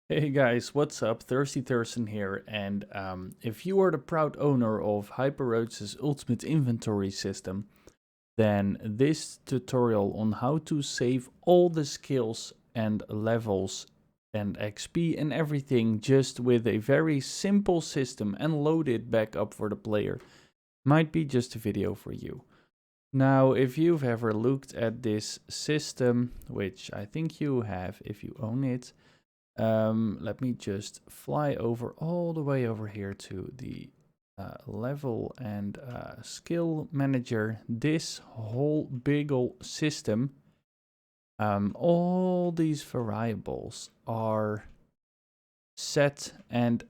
Hey guys, what's up? ThirstyThursten here, and if you are the proud owner of HyperRoach's Ultimate Inventory System, then this tutorial on how to save all the skills and levels and XP and everything just with a very simple system and load it back up for the player might be just a video for you. Now, if you've ever looked at this system, which I think you have if you own it, let me just fly over all the way over here to the level and skill manager. This whole big ol' system, all these variables are set and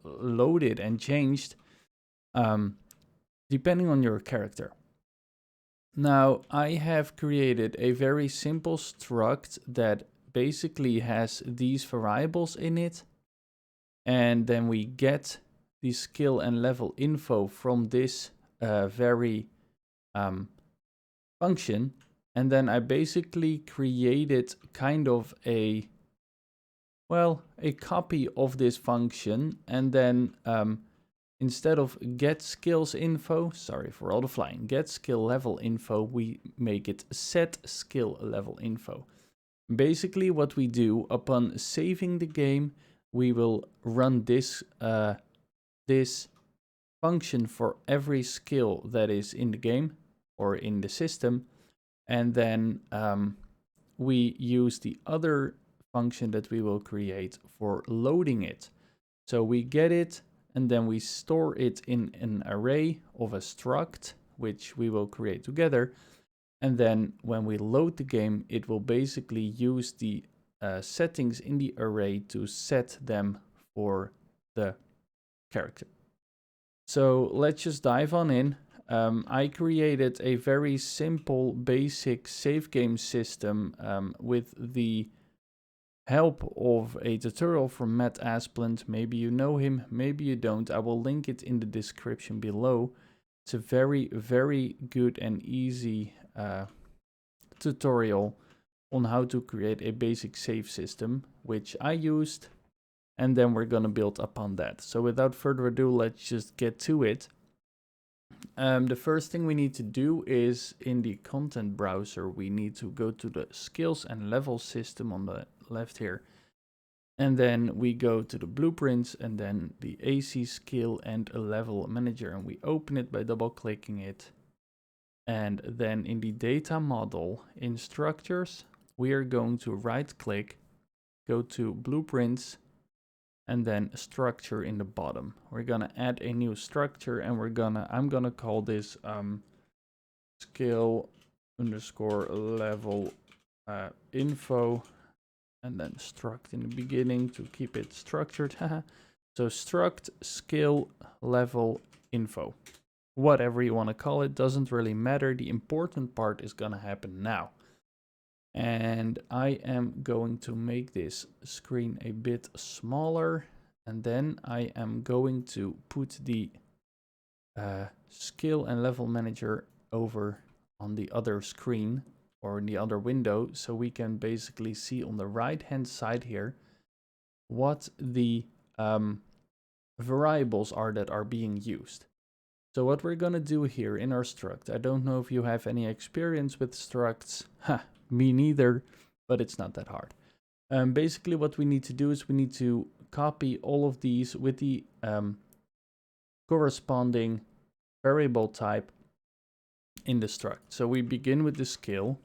loaded and changed depending on your character. Now, I have created a very simple struct that basically has these variables in it, and then we get the skill and level info from this very function, and then I basically created kind of a copy of this function, and then instead of get skills info, sorry for all the flying, get skill level info, we make it set skill level info. Basically what we do upon saving the game, we will run this this function for every skill that is in the game or in the system, and then we use the other function that we will create for loading it. So we get it and then we store it in an array of a struct, which we will create together. And then when we load the game, it will basically use the settings in the array to set them for the character. So let's just dive on in. I created a very simple, basic save game system with the help of a tutorial from Matt Asplund. Maybe you know him, maybe you don't. I will link it in the description below. It's a very, very good and easy tutorial on how to create a basic save system, which I used, and then we're gonna build upon that. So without further ado, let's just get to it. The first thing we need to do is in the content browser, we need to go to the skills and level system on the left here. And then we go to the blueprints and then the AC skill and level manager, and we open it by double clicking it. And then in the data model in structures, we are going to right click, go to blueprints, and then structure in the bottom. We're gonna add a new structure, and I'm gonna call this skill underscore level info, and then struct in the beginning to keep it structured. So struct skill level info. Whatever you want to call it, doesn't really matter. The important part is going to happen now. And I am going to make this screen a bit smaller. And then I am going to put the skill and level manager over on the other screen or in the other window, so we can basically see on the right hand side here what the variables are that are being used. So what we're gonna do here in our struct, I don't know if you have any experience with structs, me neither, but it's not that hard. Basically what we need to do is we need to copy all of these with the corresponding variable type in the struct. So we begin with the skill,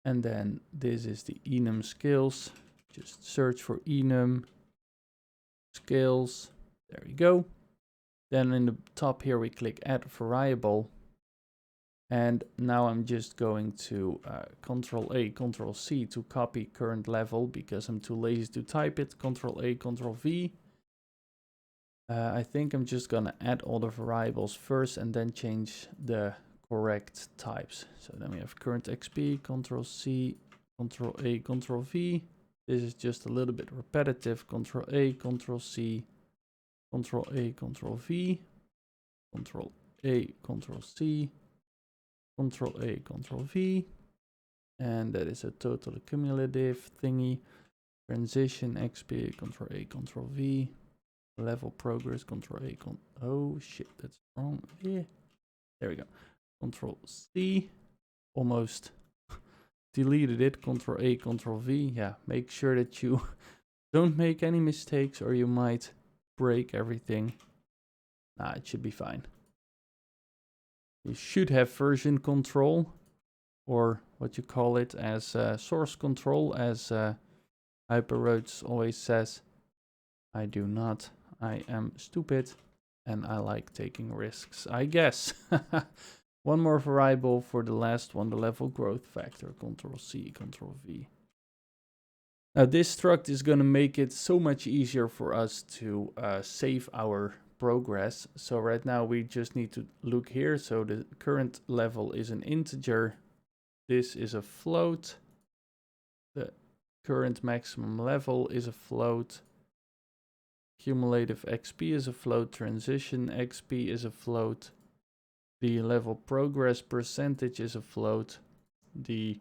and then this is the enum skills. Just search for enum skills. There we go. Then in the top here, we click add variable. And now I'm just going to Control A, Control C to copy current level because I'm too lazy to type it. Control A, Control V. I think I'm just gonna add all the variables first and then change the correct types. So then we have current XP, Control C, Control A, Control V. This is just a little bit repetitive. Control A, Control C, Control A, Control V, Control A, Control C, Control A, Control V, And that is a total cumulative thingy. Transition XP, Control A, Control V. Level progress, Control A, oh shit, that's wrong. Yeah. There we go. Control C. Almost deleted it. Control A, Control V. Yeah, make sure that you don't make any mistakes or you might break everything. Nah, it should be fine. You should have version control, or what you call it as source control, as HyperRoads always says. I do not. I am stupid and I like taking risks, I guess. One more variable for the last one, the level growth factor. Control C, Control V. Now this struct is going to make it so much easier for us to save our progress. So right now we just need to look here. So the current level is an integer. This is a float. The current maximum level is a float. Cumulative XP is a float. Transition XP is a float. The level progress percentage is a float. The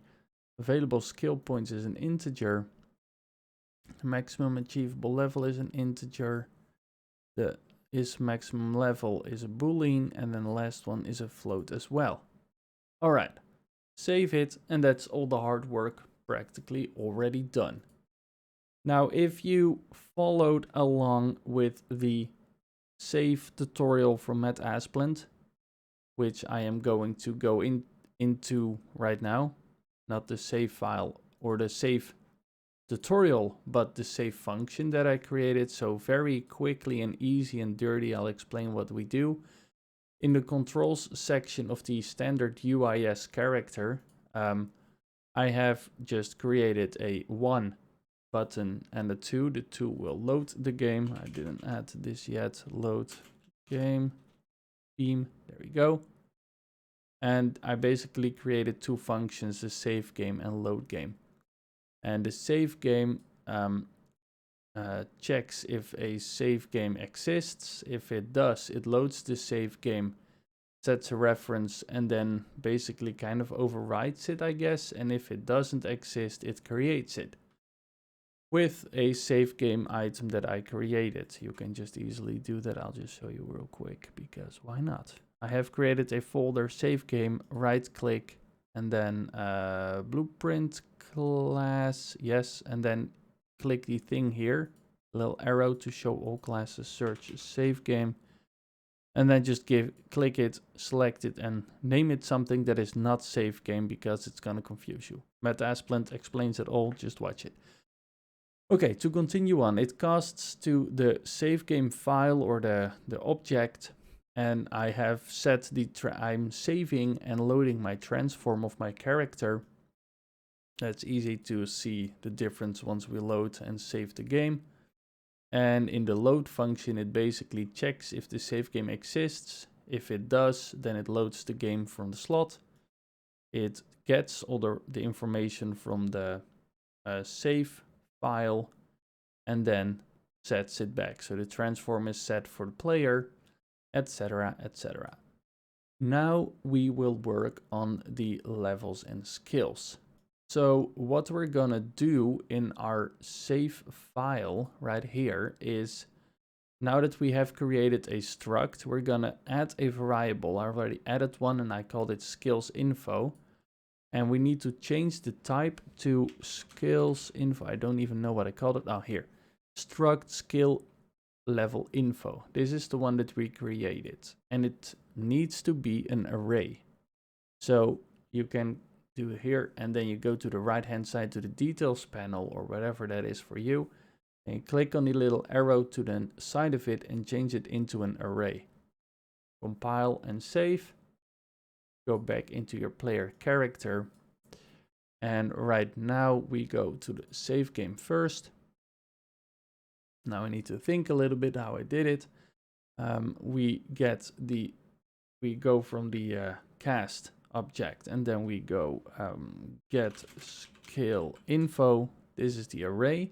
available skill points is an integer. The maximum achievable level is an integer. The maximum level is a boolean, and then the last one is a float as well. All right, save it, and that's all the hard work practically already done. Now, if you followed along with the save tutorial from Matt Asplund, which I am going to go into right now, not the save file or the save tutorial, but the save function that I created. So very quickly and easy and dirty, I'll explain what we do. In the controls section of the standard UIS character, I have just created a 1 button and a 2. The 2 will load the game. I didn't add this yet. Load game, theme, there we go. And I basically created 2 functions, the save game and load game. And the save game checks if a save game exists. If it does, it loads the save game, sets a reference, and then basically kind of overrides it, I guess. And if it doesn't exist, it creates it with a save game item that I created. You can just easily do that. I'll just show you real quick, because why not? I have created a folder, save game, right click, and then blueprint class, yes, and then click the thing here, little arrow to show all classes, search save game, and then just click it, select it, and name it something that is not save game, because it's gonna confuse you. Matt Asplund explains it all, just watch it. Okay, to continue on, it casts to the save game file or the object, and I have set the I'm saving and loading my transform of my character. That's easy to see the difference once we load and save the game. And in the load function, it basically checks if the save game exists. If it does, then it loads the game from the slot. It gets all the information from the save file and then sets it back. So the transform is set for the player, etc., etc. Now we will work on the levels and skills. So what we're gonna do in our save file right here is, now that we have created a struct, we're gonna add a variable. I already added one and I called it skills info. And we need to change the type to skills info. I don't even know what I called it. Oh, here. Struct skill level info. This is the one that we created. And it needs to be an array. So you can do here, and then you go to the right hand side to the details panel or whatever that is for you. And you click on the little arrow to the side of it and change it into an array. Compile and save. Go back into your player character, and right now we go to the save game first. Now I need to think a little bit how I did it. We go from the cast object, and then we go get skill info. This is the array.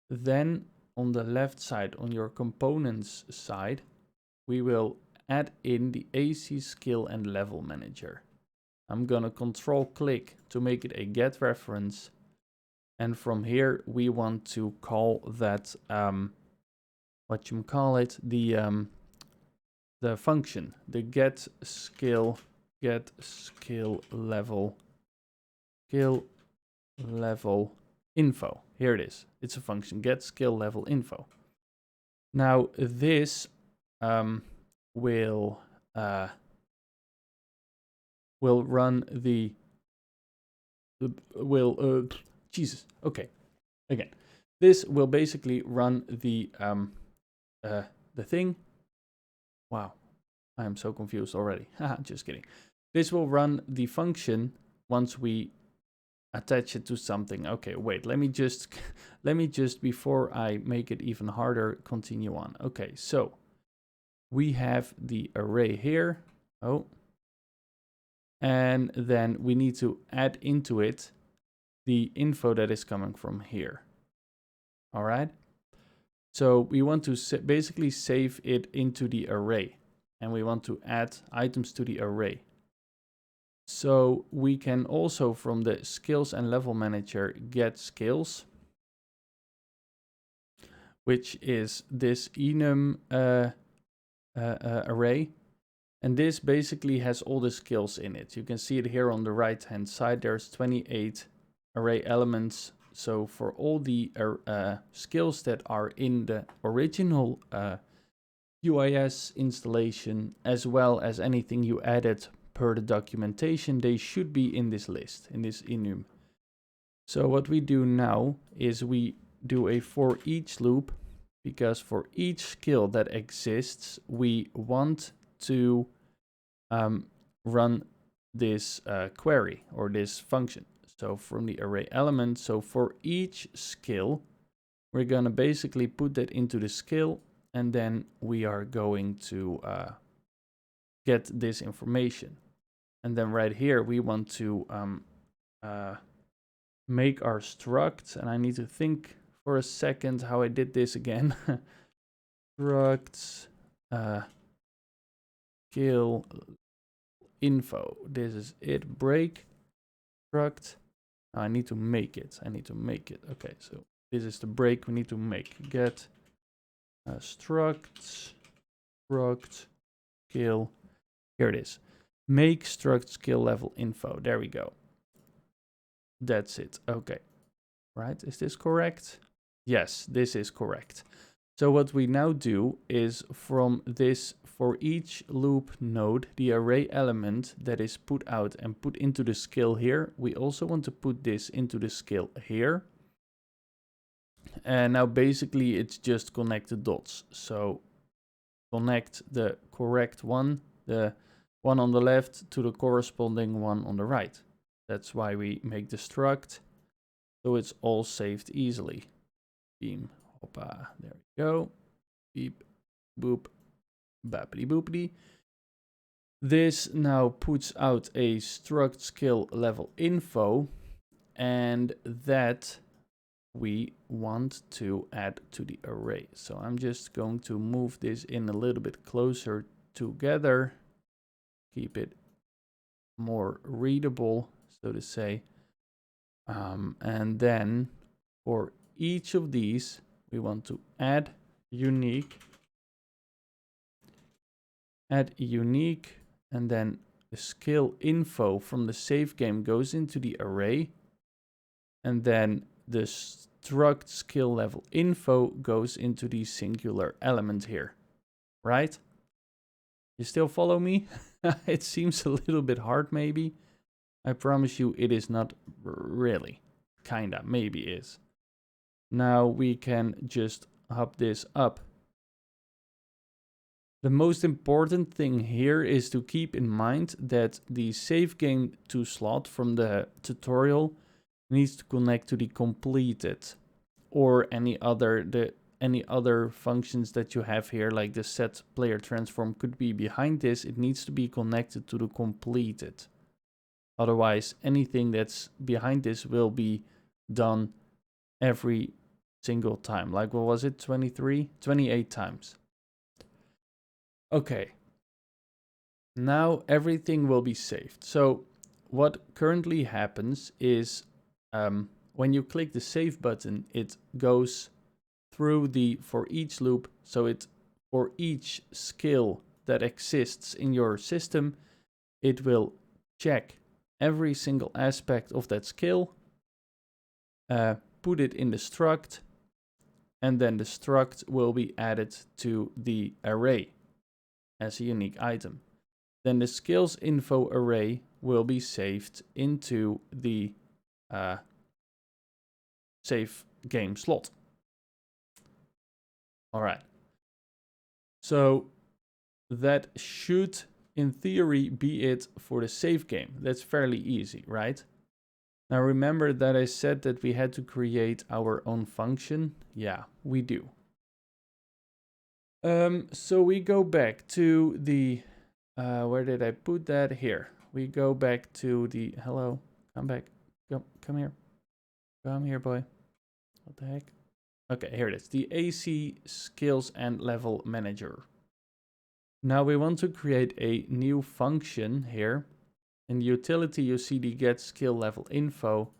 Then on the left side, on your components side, we will add in the AC skill and level manager. I'm gonna control click to make it a get reference. And from here, we want to call that, the function, the get skill level info. Here it is. It's a function, get skill level info. Now this will run the Jesus. Okay, again, this will basically run the thing. Wow, I am so confused already. Just kidding. This will run the function once we attach it to something. Okay, wait, let me just before I make it even harder, continue on. Okay, so we have the array here. Oh, and then we need to add into it the info that is coming from here. All right. So we want to basically save it into the array, and we want to add items to the array. So we can also, from the skills and level manager, get skills, which is this enum array. And this basically has all the skills in it. You can see it here on the right hand side. There's 28 array elements. So for all the skills that are in the original UIS installation, as well as anything you added per the documentation, they should be in this list, in this enum. So what we do now is we do a for each loop, because for each skill that exists, we want to run this query or this function. So from the array element, so for each skill, we're going to basically put that into the skill, and then we are going to get this information. And then right here, we want to make our struct, and I need to think for a second how I did this again. Struct skill info. This is it. Break struct. I need to make it. Okay, so this is the break we need to make. Get struct skill. Here it is. Make struct skill level info. There we go. That's it. Okay. Right. Is this correct? Yes, this is correct. So what we now do is from this for each loop node, the array element that is put out and put into the skill here, we also want to put this into the skill here. And now basically it's just connect the dots. So connect the correct one, the one on the left, to the corresponding one on the right. That's why we make the struct, so it's all saved easily. Beam, hoppa, there we go. Beep, boop, bappity boopity. This now puts out a struct skill level info, and that we want to add to the array. So I'm just going to move this in a little bit closer together, keep it more readable, so to say. And then for each of these, we want to add unique, and then the skill info from the save game goes into the array, and then the struct skill level info goes into the singular element here, right? You still follow me? It seems a little bit hard, maybe. I promise you it is not really. Kinda, maybe is. Now we can just hop this up. The most important thing here is to keep in mind that the save game to slot from the tutorial needs to connect to the completed, or any other functions that you have here, like the set player transform could be behind this. It needs to be connected to the completed. Otherwise, anything that's behind this will be done every single time. Like, what was it? 28 times. Okay. Now everything will be saved. So what currently happens is when you click the save button, it goes through the for each loop. So it for each skill that exists in your system, it will check every single aspect of that skill, put it in the struct, and then the struct will be added to the array as a unique item. Then the skills info array will be saved into the save game slot. All right. So that should, in theory, be it for the save game. That's fairly easy, right? Now remember that I said that we had to create our own function. Yeah, we do. So we go back to the, where did I put that? Here. We go back to the, hello, come back. Come here. Come here, boy. What the heck? Okay, here it is. The AC skills and level manager. Now we want to create a new function here. In the utility, you see the get skill level info.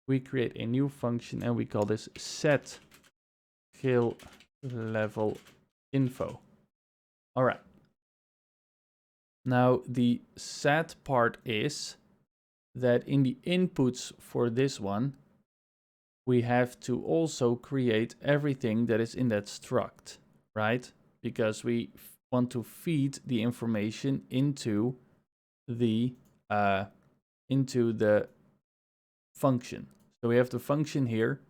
We create a new function and we call this set skill level info. All right. Now the sad part is that in the inputs for this one, we have to also create everything that is in that struct, right? Because we want to feed the information into the function. So we have the function here,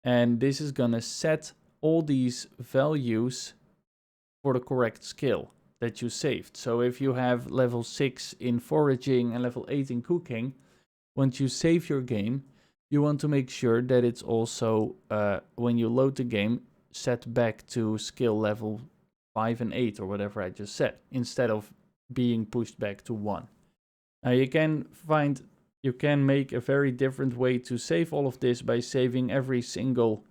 and this is gonna set all these values for the correct skill that you saved. So if you have level 6 in foraging and level 8 in cooking, once you save your game, you want to make sure that it's also, when you load the game, set back to skill level 5 and 8 or whatever I just said, instead of being pushed back to 1. Now you can make a very different way to save all of this by saving every single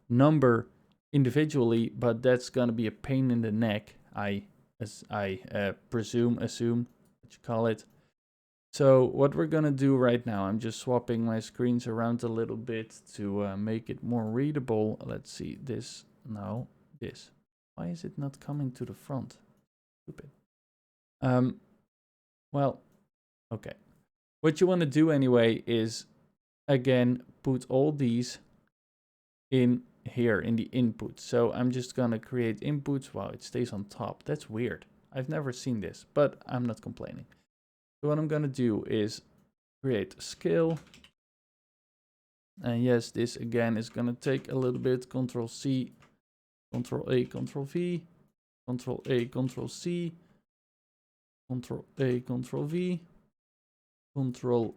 number individually, but that's gonna be a pain in the neck, I assume what you call it. So what we're gonna do right now, I'm just swapping my screens around a little bit to make it more readable. Let's see, this, no, this. Why is it not coming to the front? Stupid. Well, okay. What you want to do anyway is, again, put all these in here in the input. So I'm just gonna create inputs. Wow, it stays on top. That's weird. I've never seen this, but I'm not complaining. So what I'm gonna do is create skill. And yes, this again is gonna take a little bit. Control C, Control A, Control V, Control A, Control C, Control A, Control V, Control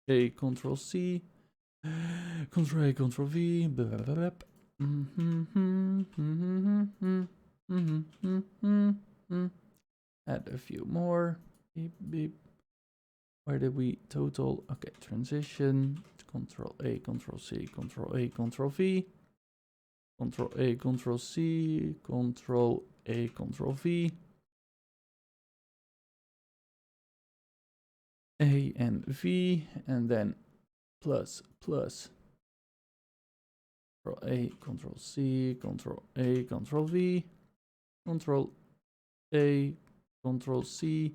A, Control C, Control A, Control V, blah, blah, blah, blah. Add a few more. Beep, beep. Where did we total? Okay, transition. Control A, Control C, Control A, Control V. Control A, Control C, Control A, Control V. A and V, and then plus. Control A, Control C, Control A, Control V, Control A, Control C,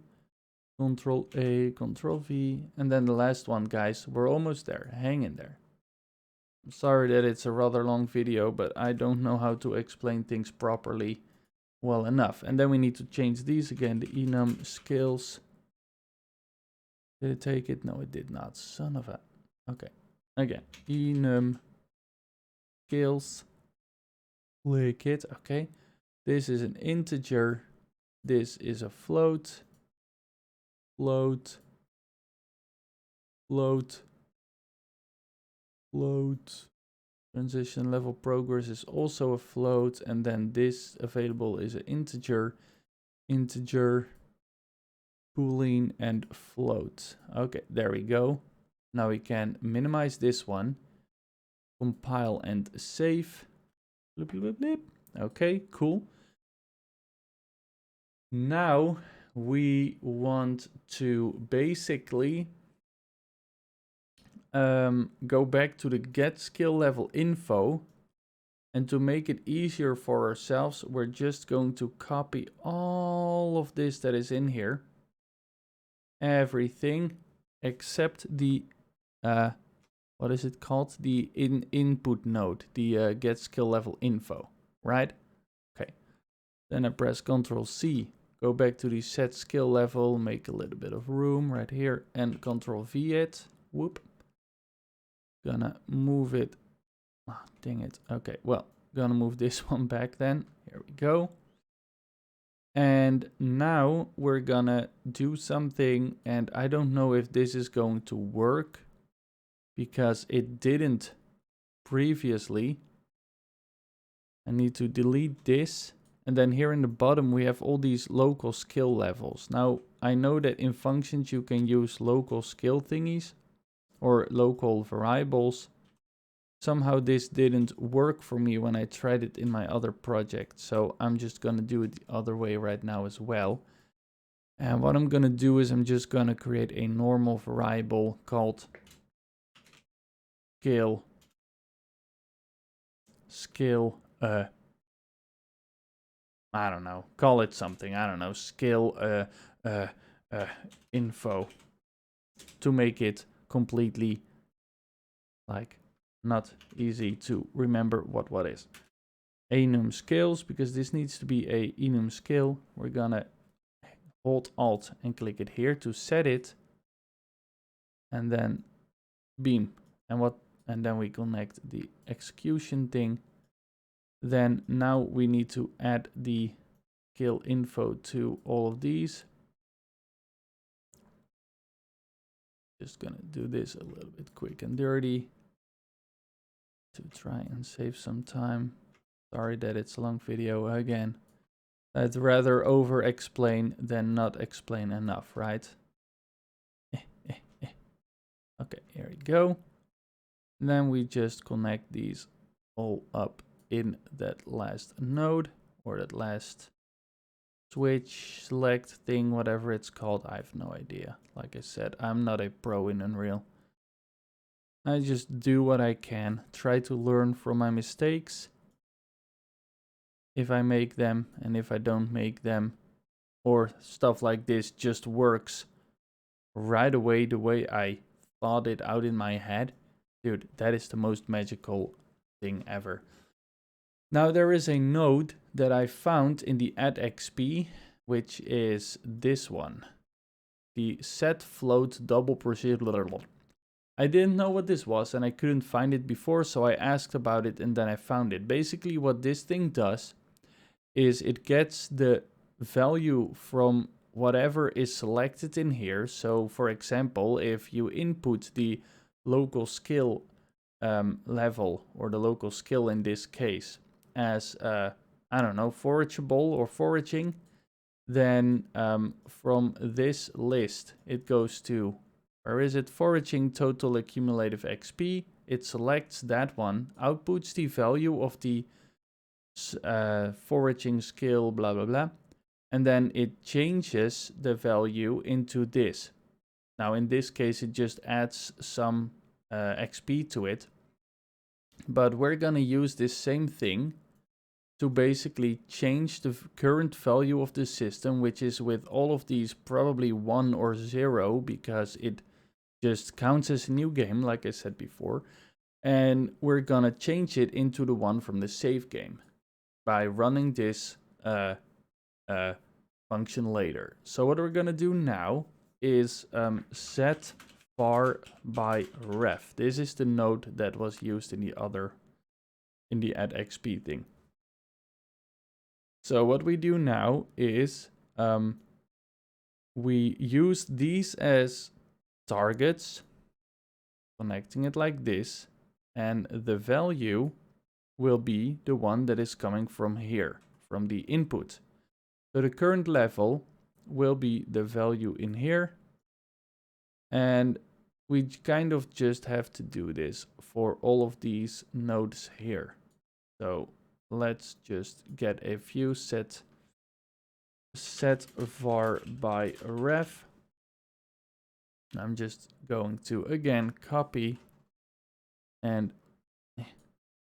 Control A, Control V, and then the last one, guys. We're almost there. Hang in there. I'm sorry that it's a rather long video, but I don't know how to explain things properly well enough. And then we need to change these again. The enum skills. Did it take it? No, it did not. Son of a... Okay. Again. Enum skills. Click it. Okay. This is an integer. This is a float. Float. Transition level progress is also a float. And then this available is an integer. Boolean and float. Okay, there we go. Now we can minimize this one. Compile and save. Blip, blip, blip. Okay, cool. Now we want to basically go back to the get skill level info. And to make it easier for ourselves, we're just going to copy all of this that is in here. Everything except the, what is it called? The input node, the get skill level info, right? Okay. Then I press Ctrl C, go back to the set skill level, make a little bit of room right here, and Ctrl V it. Whoop. Gonna move it. Oh, dang it. Okay, well, gonna move this one back then. Here we go. And now we're gonna do something, and I don't know if this is going to work because it didn't previously. I need to delete this. And then here in the bottom, we have all these local skill levels. Now, I know that in functions, you can use local skill thingies or local variables. Somehow this didn't work for me when I tried it in my other project. So I'm just going to do it the other way right now as well. And what I'm going to do is I'm just going to create a normal variable called skill, I don't know, call it something, I don't know, skill info, to make it completely like not easy to remember what is. Enum skills, because this needs to be a enum skill. We're gonna hold Alt and click it here to set it, and then beam, and then we connect the execution thing. Then now we need to add the skill info to all of these. Just gonna do this a little bit quick and dirty to try and save some time. Sorry that it's a long video again. I'd rather over explain than not explain enough, right? Okay, here we go. And then we just connect these all up in that last node, or that last switch select thing, whatever it's called. I have no idea. Like I said, I'm not a pro in Unreal. I just do what I can, try to learn from my mistakes if I make them, and if I don't make them, or stuff like this just works right away the way I thought it out in my head. Dude, that is the most magical thing ever. Now there is a node that I found in the add XP, which is this one. The set float double precision. I didn't know what this was and I couldn't find it before, so I asked about it and then I found it. Basically what this thing does is it gets the value from whatever is selected in here. So for example, if you input the local skill level, or the local skill in this case, as I don't know, forageable or foraging, then from this list it goes to, where is it, foraging total accumulative XP. It selects that one, outputs the value of the foraging skill, blah blah blah, and then it changes the value into this. Now in this case it just adds some XP to it, but we're gonna use this same thing to basically change the current value of the system, which is with all of these probably 1 or 0, because it just counts as a new game, like I said before. And we're gonna change it into the one from the save game by running this function later. So what we're gonna do now is set var by ref. This is the node that was used in the add XP thing. So what we do now is we use these as targets, connecting it like this, and the value will be the one that is coming from here, from the input. So the current level will be the value in here, and we kind of just have to do this for all of these nodes here. So let's just get a few set set var by ref. I'm just going to again copy and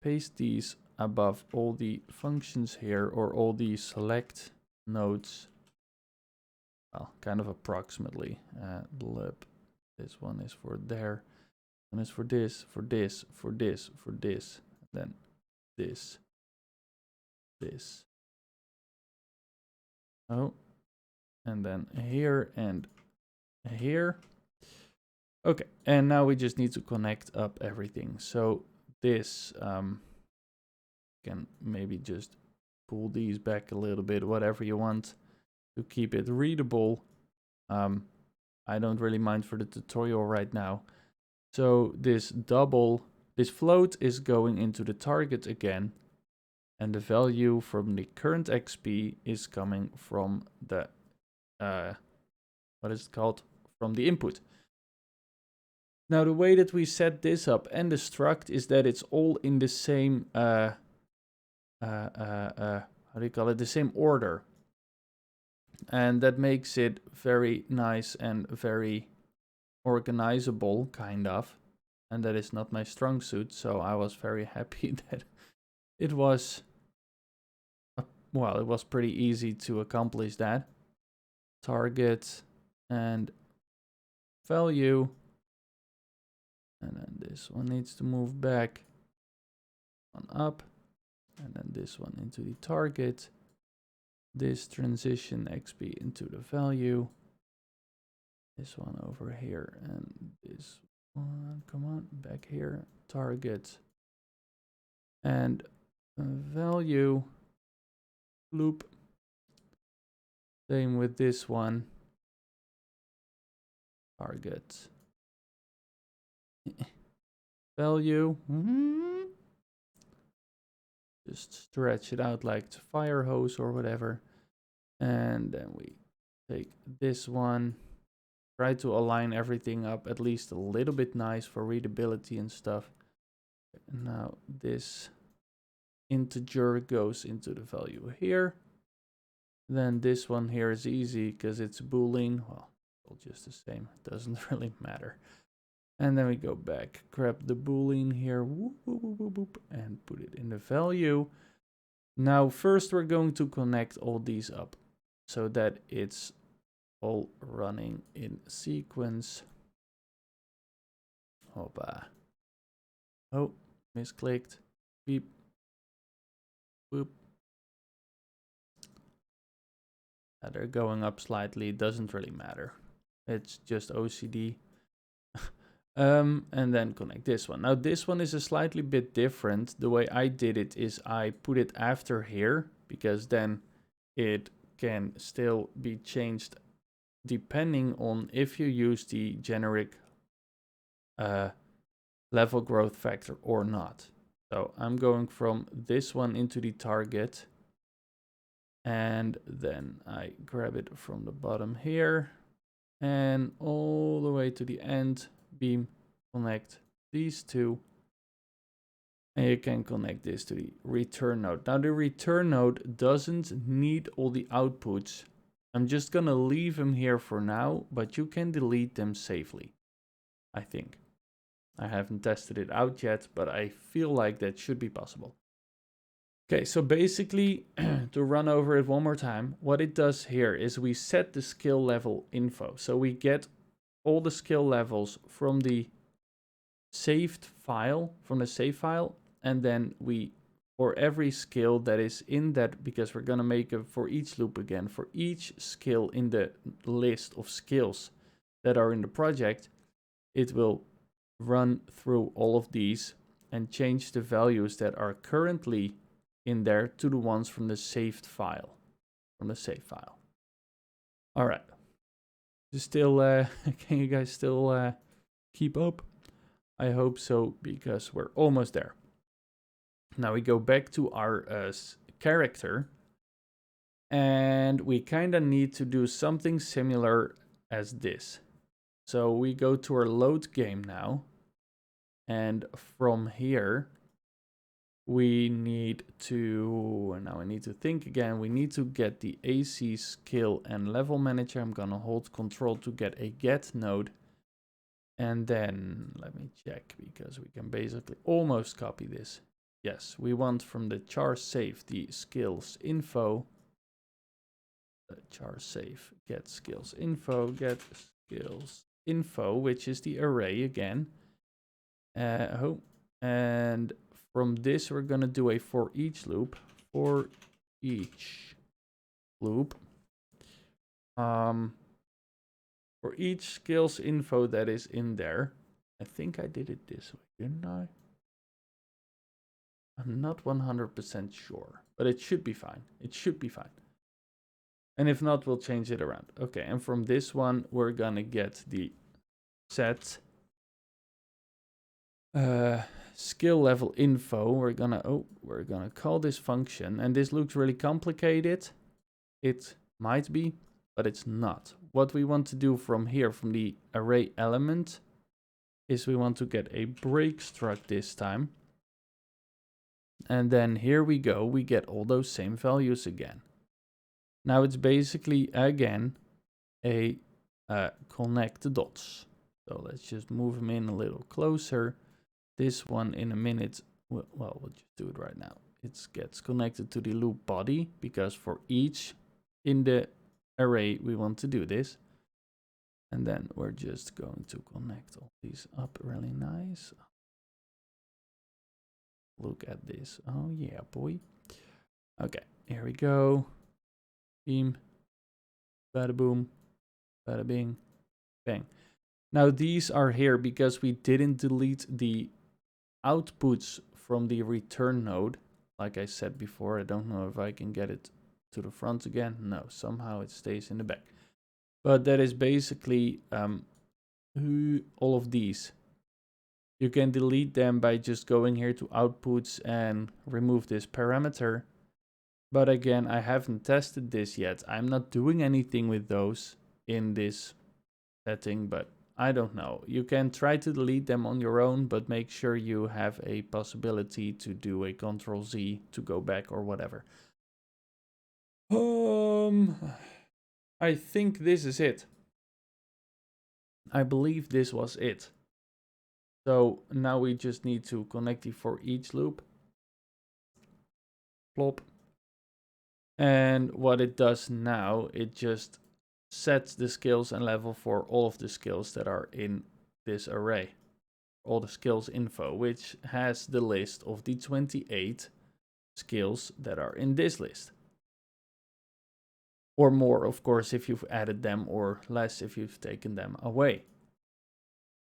paste these above all the functions here, or all the select nodes. Well, kind of approximately. This one is for there. One is for this, for this, for this, for this. Then this. This. Oh. And then here and here. Okay, and now we just need to connect up everything. So this, can maybe just pull these back a little bit, whatever you want to keep it readable. I don't really mind for the tutorial right now. So this float is going into the target again, and the value from the current XP is coming from the, what is it called? From the input. Now the way that we set this up and the struct is that it's all in the same, how do you call it? The same order. And that makes it very nice and very organizable, kind of. And that is not my strong suit, so I was very happy that it was, well, it was pretty easy to accomplish that. Target and value. And then this one needs to move back, one up, and then this one into the target. This transition XP into the value. This one over here, and this one, come on, back here, target. And value, loop. Same with this one. Target. Value. Just stretch it out like it's a fire hose or whatever. And then we take this one. Try to align everything up at least a little bit nice for readability and stuff. Now this integer goes into the value here. Then this one here is easy because it's Boolean. Well, all just the same. It doesn't really matter. And then we go back, grab the Boolean here, whoop, whoop, whoop, whoop, and put it in the value. Now, first we're going to connect all these up so that it's all running in sequence. Hoppa. Oh, misclicked. Beep. Boop. They're going up slightly. It doesn't really matter. It's just OCD. And then connect this one. Now this one is a slightly bit different. The way I did it is I put it after here, because then it can still be changed depending on if you use the generic level growth factor or not. So I'm going from this one into the target, and then I grab it from the bottom here and all the way to the end. Beam, connect these two, and you can connect this to the return node. Now the return node doesn't need all the outputs. I'm just gonna leave them here for now, but you can delete them safely, I think. I haven't tested it out yet, but I feel like that should be possible. Okay, so basically, to run over it one more time, what it does here is we set the skill level info. So we get all the skill levels from the saved file, from the save file, and then we, for every skill that is in that, because we're gonna make a for each loop again, for each skill in the list of skills that are in the project, it will run through all of these and change the values that are currently in there to the ones from the saved file, from the save file. All right. Still, can you guys still keep up? I hope so, because we're almost there. Now we go back to our character, and we kind of need to do something similar as this. So we go to our load game now, and from here we need to, now I need to think again, we need to get the AC skill and level manager. I'm gonna hold control to get a get node. And then let me check, because we can basically almost copy this. Yes, we want from the char save the skills info. The char save get skills info, which is the array again. And from this, we're going to do a for each loop. For each loop. For each skills info that is in there. I think I did it this way, didn't I? I'm not 100% sure, but it should be fine. It should be fine. And if not, we'll change it around. Okay, and from this one, we're going to get the set skill level info. We're gonna call this function, and this looks really complicated. It might be, but it's not. What we want to do from here, from the array element, is we want to get a break struct this time. And then here we go, we get all those same values again. Now it's basically, again, a connect the dots. So let's just move them in a little closer. This one in a minute, well, we'll just do it right now. It gets connected to the loop body, because for each in the array, we want to do this. And then we're just going to connect all these up really nice. Look at this. Oh yeah, boy. Okay, here we go. Beam. Bada boom. Bada bing. Bang. Now these are here because we didn't delete the outputs from the return node. Like I said before, I don't know if I can get it to the front again. No, somehow it stays in the back. But that is basically all of these. You can delete them by just going here to outputs and remove this parameter. But again, I haven't tested this yet. I'm not doing anything with those in this setting, but I don't know. You can try to delete them on your own, but make sure you have a possibility to do a Ctrl-Z to go back or whatever. I think this is it. I believe this was it. So now we just need to connect the for each loop. Plop. And what it does now, it just sets the skills and level for all of the skills that are in this array. All the skills info, which has the list of the 28 skills that are in this list. Or more, of course, if you've added them, or less if you've taken them away.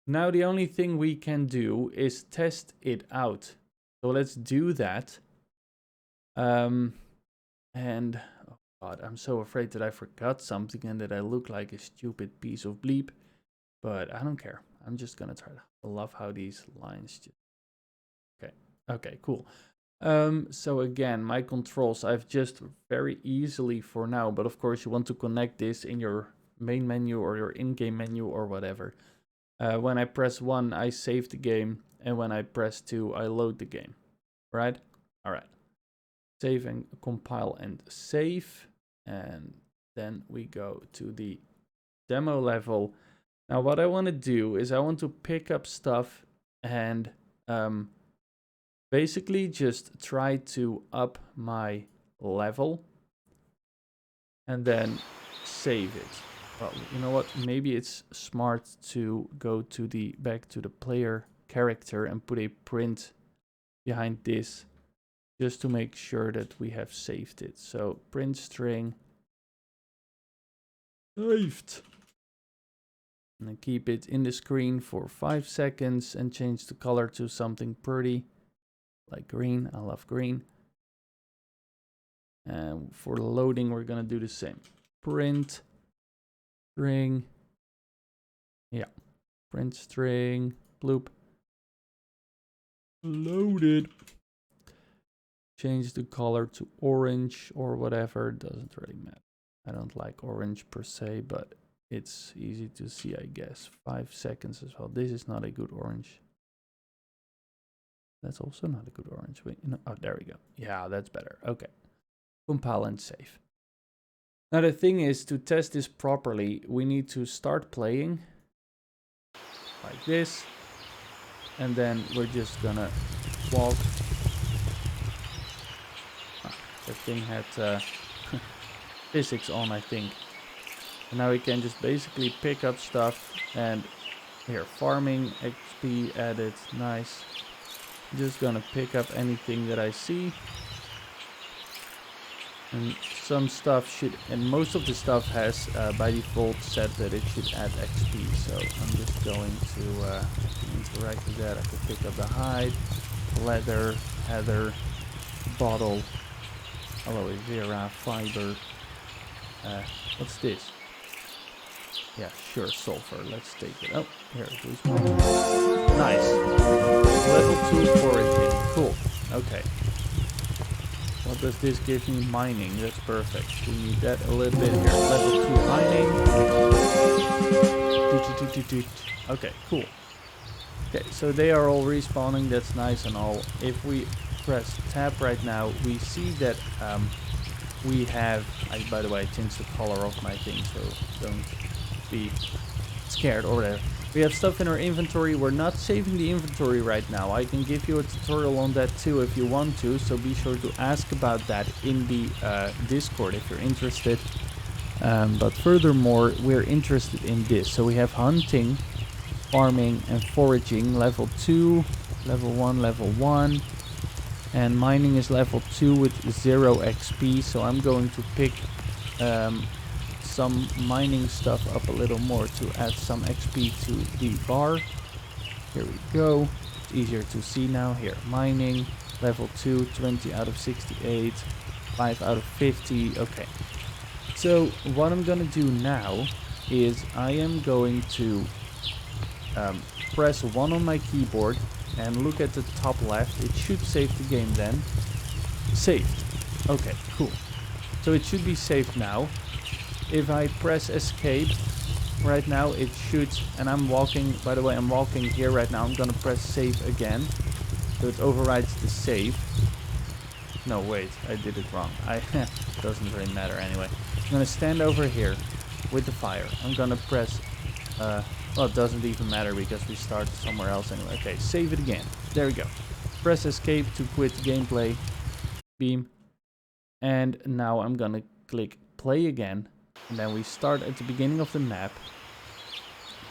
Now the only thing we can do is test it out. So let's do that. And oh god, I'm so afraid that I forgot something and that I look like a stupid piece of bleep. But I don't care. I'm just gonna try to. I love how these lines just... Okay, cool. So again, my controls, I've just very easily for now, but of course you want to connect this in your main menu or your in-game menu or whatever. When I press 1, I save the game, and when I press 2, I load the game, right? All right. Save and compile and save, and then we go to the demo level. Now what I want to do is I want to pick up stuff and basically just try to up my level and then save it. Well, you know what? Maybe it's smart to go to the back to the player character and put a print behind this just to make sure that we have saved it. So print string saved. And then keep it in the screen for 5 seconds and change the color to something pretty like green. I love green. And for the loading, we're gonna do the same. Print string. Yeah. Print string. Bloop. Loaded. Change the color to orange or whatever. Doesn't really matter. I don't like orange per se, but it's easy to see, I guess. 5 seconds as well. This is not a good orange. That's also not a good orange. Wait, no, oh, there we go. Yeah, that's better. Okay. Compile and save. Now the thing is, to test this properly, we need to start playing like this. And then we're just gonna walk. Ah, that thing had physics on, I think. And now we can just basically pick up stuff. And here, farming, XP added, nice. Just gonna pick up anything that I see. And some stuff should, and most of the stuff has by default set that it should add XP. So I'm just going to interact with that. I can pick up the hide, leather, heather, bottle, aloe vera, fiber. What's this? Yeah, sure, sulfur. Let's take it. Oh, here it is. Nice. Level 2 foraging. Cool. Okay. What does this give me? Mining. That's perfect. We need that a little bit here. Level 2 mining. Okay, cool. Okay, so they are all respawning. That's nice and all. If we press tab right now, we see that we have... by the way, I changed the color of my thing, so don't be scared or whatever. We have stuff in our inventory. We're not saving the inventory right now. I can give you a tutorial on that too if you want to, so be sure to ask about that in the Discord if you're interested. But furthermore, we're interested in this. So we have hunting, farming and foraging, level 2, level 1, level 1. And mining is level 2 with 0 XP, so I'm going to pick some mining stuff up a little more to add some XP to the bar. Here we go. It's easier to see now. Here, mining, level 2, 20 out of 68, 5 out of 50. Okay. So what I'm gonna do now is I am going to press 1 on my keyboard and look at the top left. It should save the game then. Saved. Okay, cool. So it should be saved now. If I press escape right now, it should, and I'm walking, by the way, I'm walking here right now. I'm gonna press save again. So it overrides the save. No, wait, I did it wrong. Doesn't really matter anyway. I'm gonna stand over here with the fire. I'm gonna press, well, it doesn't even matter because we start somewhere else anyway. Okay, save it again. There we go. Press escape to quit gameplay. Beam. And now I'm gonna click play again. And then we start at the beginning of the map.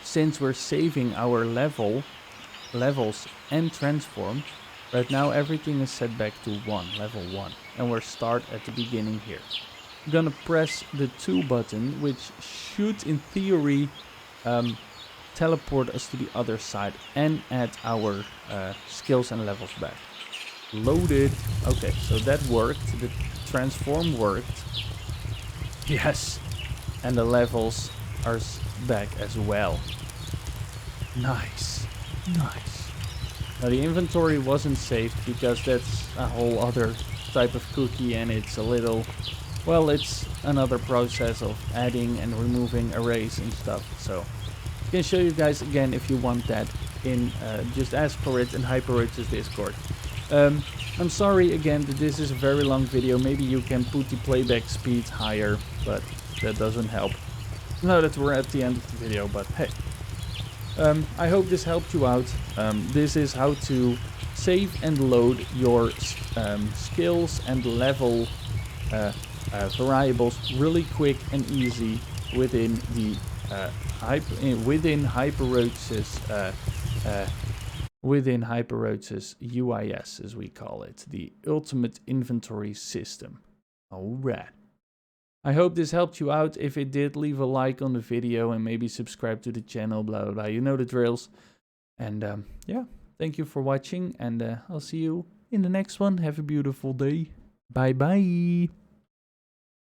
Since we're saving our levels and transform, right now everything is set back to 1, level 1. And we're start at the beginning here. I'm gonna press the 2 button, which should in theory teleport us to the other side and add our skills and levels back. Loaded. Okay, so that worked. The transform worked. Yes. And the levels are back as well. Nice. Nice. Now the inventory wasn't saved because that's a whole other type of cookie and it's a little... Well, it's another process of adding and removing arrays and stuff. So I can show you guys again if you want that. Just ask for it in HyperRich's Discord. I'm sorry again that this is a very long video. Maybe you can put the playback speed higher, but that doesn't help. Now that we're at the end of the video, but hey. I hope this helped you out. This is how to save and load your skills and level variables really quick and easy within the within HyperRich's UIS, as we call it, the Ultimate Inventory System. Alright. I hope this helped you out. If it did, leave a like on the video and maybe subscribe to the channel, blah blah blah. You know the drills. And yeah, thank you for watching, and I'll see you in the next one. Have a beautiful day. Bye bye.